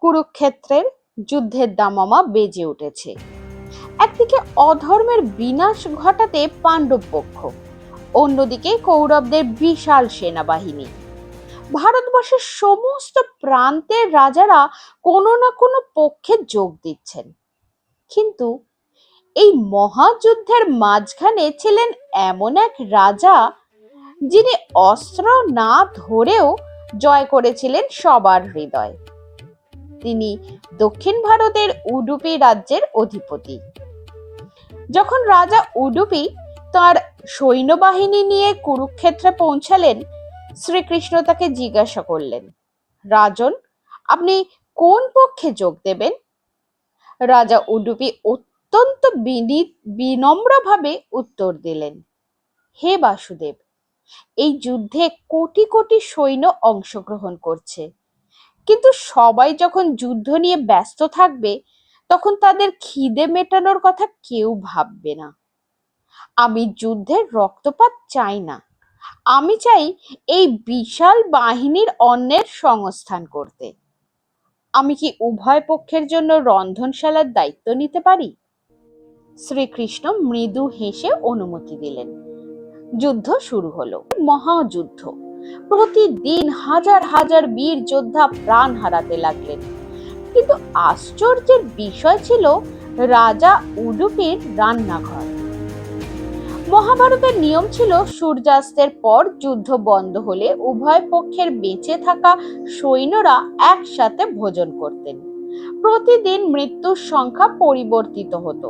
কুরুক্ষেত্রের যুদ্ধের দামামা বেজে উঠেছে। একদিকে অধর্মের বিনাশ ঘটাতে পাণ্ডব পক্ষ, অন্যদিকে কৌরবদের বিশাল সেনাবাহিনী। ভারতবর্ষের সমস্ত প্রান্তের রাজারা কোনো না কোনো পক্ষে যোগ দিচ্ছেন, কিন্তু এই মহাযুদ্ধের মাঝখানে ছিলেন এমন এক রাজা যিনি অস্ত্র না ধরেও জয় করেছিলেন সবার হৃদয়। তিনি দক্ষিণ ভারতের উডুপি রাজ্যের অধিপতি। যখন রাজা উডুপি তার সৈন্যবাহিনী নিয়ে কুরুক্ষেত্রে পৌঁছালেন, শ্রীকৃষ্ণ তাকে জিজ্ঞাসা করলেন, রাজন, আপনি কোন পক্ষে যোগ দেবেন? রাজা উডুপি অত্যন্ত বিনম্রভাবে উত্তর দিলেন, হে বাসুদেব, এই যুদ্ধে কোটি কোটি সৈন্য অংশগ্রহণ করছে, কিন্তু সবাই যখন যুদ্ধ নিয়ে ব্যস্ত থাকবে তখন তাদের খিদে মেটানোর কথা কেউ ভাববে না। আমি যুদ্ধের রক্তপাত চাই না, আমি চাই এই বিশাল বাহিনীর অন্যের সংস্থান করতে। আমি কি উভয় পক্ষের জন্য রন্ধনশালার দায়িত্ব নিতে পারি? শ্রীকৃষ্ণ মৃদু হেসে অনুমতি দিলেন। যুদ্ধ শুরু হলো, মহাযুদ্ধ। প্রতিদিন হাজার হাজার বীর যোদ্ধা প্রাণ হারাতে লাগলেন, কিন্তু আশ্চর্যের বিষয় ছিল রাজা উডুপির রান্নাঘর। মহাভারতের নিয়ম ছিল সূর্যাস্তের পর যুদ্ধ বন্ধ হলে উভয় পক্ষের বেঁচে থাকা সৈন্যরা একসাথে ভোজন করতেন। প্রতিদিন মৃত্যুর সংখ্যা পরিবর্তিত হতো,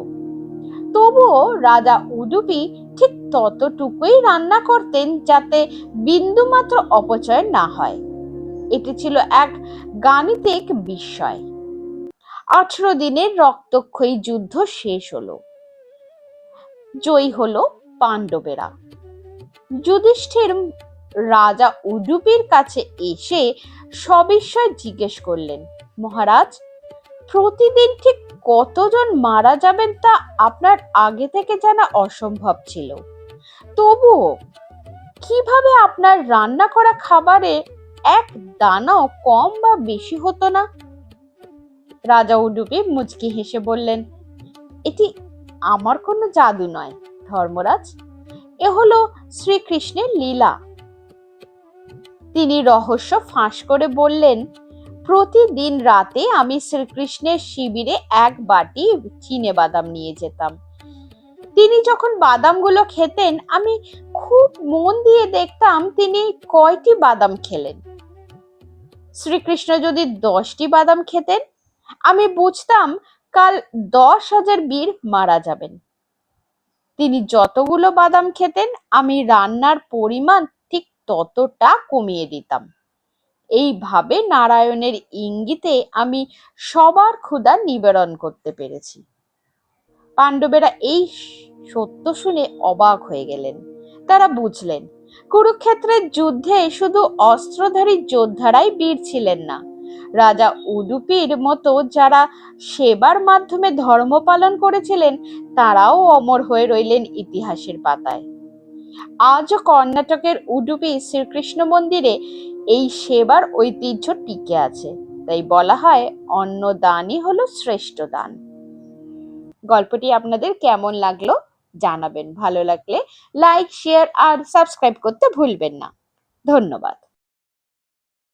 তবুও রাজা উডুপি ঠিক ততটুকুই রান্না করতেন যাতে বিন্দুমাত্র অপচয় না হয়। এটি ছিল এক গাণিতিক বিস্ময়। 18 দিনের রক্তক্ষয়ী যুদ্ধ শেষ হলো। জয়ী হলো পাণ্ডবেরা। যুধিষ্ঠির রাজা উডুপির কাছে এসে সবিস্ময়ে জিজ্ঞেস করলেন, মহারাজ, প্রতিদিন ঠিক কতজন মারা যাবেন তা আপনার আগে থেকে জানা অসম্ভব ছিল, তবুও কিভাবে আপনার রান্না করা খাবারে এক দানাও কম বা বেশি হতো না? রাজা উডুপি মুচকি হেসে বললেন, এটি আমার কোনো জাদু নয় ধর্মরাজ, এ হলো শ্রীকৃষ্ণের লীলা। তিনি রহস্য ফাঁস করে বললেন, প্রতিদিন রাতে আমি শ্রীকৃষ্ণের শিবিরে এক বাটি চিনে বাদাম নিয়ে যেতাম। তিনি যখন বাদামগুলো খেতেন আমি খুব মন দিয়ে দেখতাম তিনি কয়টি বাদাম খেলেন। শ্রীকৃষ্ণ যদি 10টি বাদাম খেতেন, আমি বুঝতাম কাল 10,000 বীর মারা যাবেন। তিনি যতগুলো বাদাম খেতেন আমি রান্নার পরিমাণ ঠিক ততটা কমিয়ে দিতাম। এইভাবে নারায়ণের ইঙ্গিতে আমি সবার ক্ষুধা নিবারণ করতে পেরেছি। পাণ্ডবেরা এই সত্য শুনে অবাক হয়ে গেলেন। তারা বুঝলেন, কুরুক্ষেত্রের যুদ্ধে শুধু অস্ত্রধারী যোদ্ধারাই বীর ছিলেন না, রাজা উডুপির মতো যারা সেবার মাধ্যমে ধর্ম পালন করেছিলেন তারাও অমর হয়ে রইলেন ইতিহাসের পাতায়। আজও কর্ণাটকের উডুপি শ্রীকৃষ্ণ মন্দিরে এই সেবার ঐতিহ্য টিকে আছে। তাই বলা হয়, অন্ন দানই হলো শ্রেষ্ঠ দান। গল্পটি আপনাদের কেমন লাগলো জানাবেন। ভালো লাগলে লাইক, শেয়ার আর সাবস্ক্রাইব করতে ভুলবেন না। ধন্যবাদ।